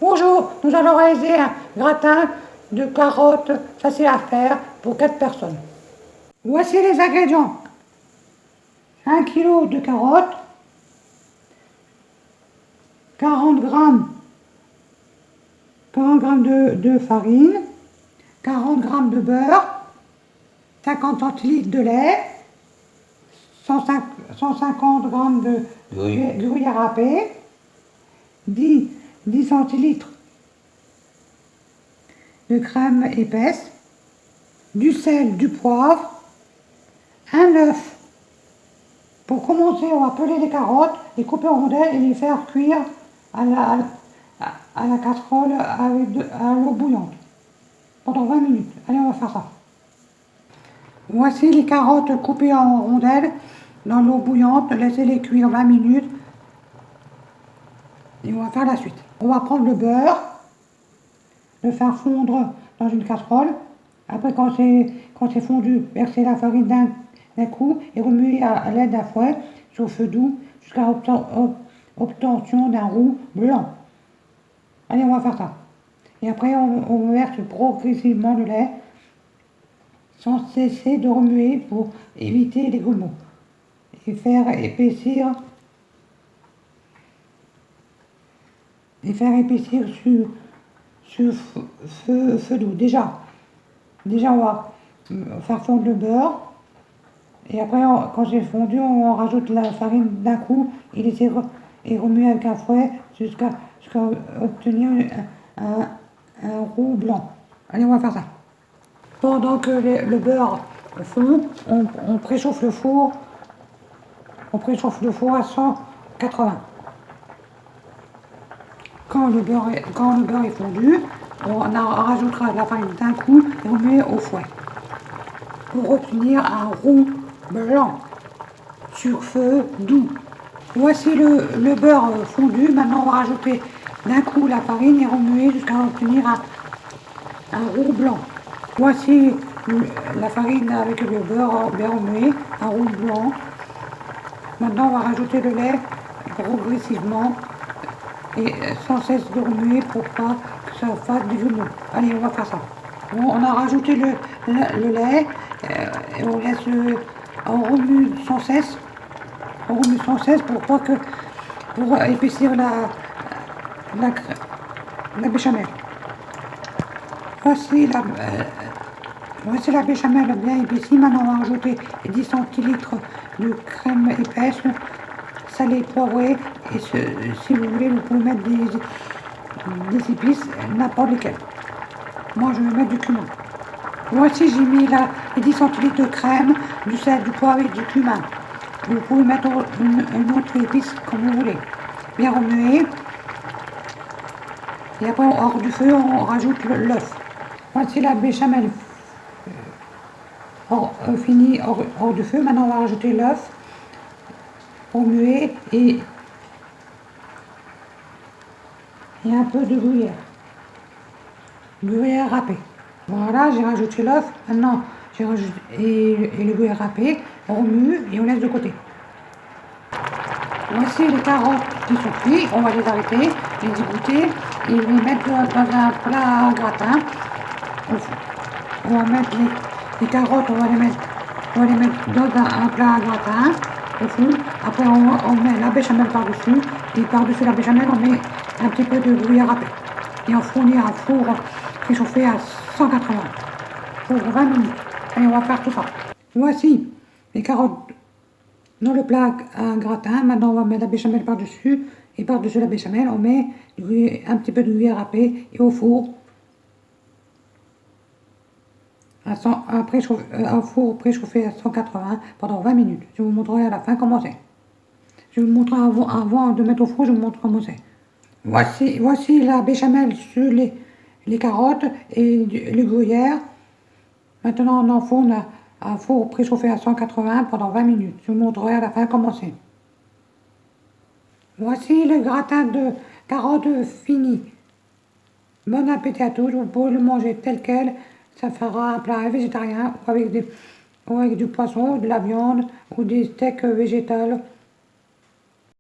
Bonjour, nous allons réaliser un gratin de carottes facile à faire pour 4 personnes. Voici les ingrédients. 1 kg de carottes, 40 g de farine, 40 g de beurre, 50 centilitres de lait, 150 g de gruyère râpée, 10 centilitres de crème épaisse, du sel, du poivre, un œuf. Pour commencer, on va peler les carottes, les couper en rondelles et les faire cuire à la casserole à l'eau bouillante pendant 20 minutes. Allez, on va faire ça. Voici les carottes coupées en rondelles dans l'eau bouillante. Laissez-les cuire 20 minutes. Et on va faire la suite. On va prendre le beurre, le faire fondre dans une casserole. Après, quand c'est fondu, verser la farine d'un coup et remuer à l'aide d'un fouet sur feu doux jusqu'à obtention d'un roux blanc. Allez, on va faire ça. Et après, on verse progressivement le lait sans cesser de remuer pour éviter les grumeaux et faire épaissir sur feu doux. Déjà, on va faire fondre le beurre. Et après, quand c'est fondu, on rajoute la farine d'un coup et remuer avec un fouet jusqu'à obtenir un roux blanc. Allez, on va faire ça. Pendant que le beurre fond, on préchauffe le four. On préchauffe le four à 180. Quand le beurre est fondu, on rajoutera la farine d'un coup et on met au fouet pour obtenir un roux blanc sur feu doux. Voici le beurre fondu. Maintenant, on va rajouter d'un coup la farine et remuer jusqu'à obtenir un roux blanc. Voici la farine avec le beurre bien remué, un roux blanc. Maintenant, on va rajouter le lait progressivement et sans cesse de remuer pour pas que ça fasse du grumeaux. Allez, on va faire ça. Bon, on a rajouté le lait et on laisse on remue sans cesse. On remue sans cesse pour épaissir la béchamel. Voici la béchamel bien épaissie. Maintenant, on va rajouter 10 centilitres de crème épaisse, salée, poivrée. Et si vous voulez, vous pouvez mettre des épices, n'importe lesquelles. Moi, je vais mettre du cumin. Voici, j'ai mis les 10 centilitres de crème, du sel, du poivre et du cumin. Vous pouvez mettre une autre épice comme vous voulez. Bien remuer. Et après, hors du feu, on rajoute l'œuf. Voici la béchamel finie hors du feu. Maintenant, on va rajouter l'œuf, remuer et un peu de gruyère râpée. Voilà, j'ai rajouté l'œuf. Maintenant, j'ai rajouté et le gruyère râpé. On remue et on laisse de côté. Voici les carottes qui sont cuites. On va les arrêter, les égoutter et les mettre dans un plat gratin. On va mettre les carottes, on va les mettre dans un plat gratin au fond. Après, on met la béchamel par-dessus. Et par-dessus la béchamel, on met un petit peu de gruyère râpée. Et on fournit un four préchauffé à 180 pour 20 minutes. Et on va faire tout ça. Voici les carottes dans le plat à gratin. Maintenant, on va mettre la béchamel par-dessus. Et par-dessus la béchamel, on met un petit peu de gruyère râpée et au four. Un four préchauffé à 180 pendant 20 minutes. Je vous montrerai à la fin comment c'est. Je vous montrerai avant de mettre au four, je vous montre comment c'est. Voici la béchamel sur les carottes et le gruyère. Maintenant, on enfourne un four préchauffé à 180 pendant 20 minutes. Je vous montrerai à la fin comment c'est. Voici le gratin de carottes fini. Bon appétit à tous. Vous pouvez le manger tel quel. Ça fera un plat végétarien ou avec du poisson, de la viande ou des steaks végétales.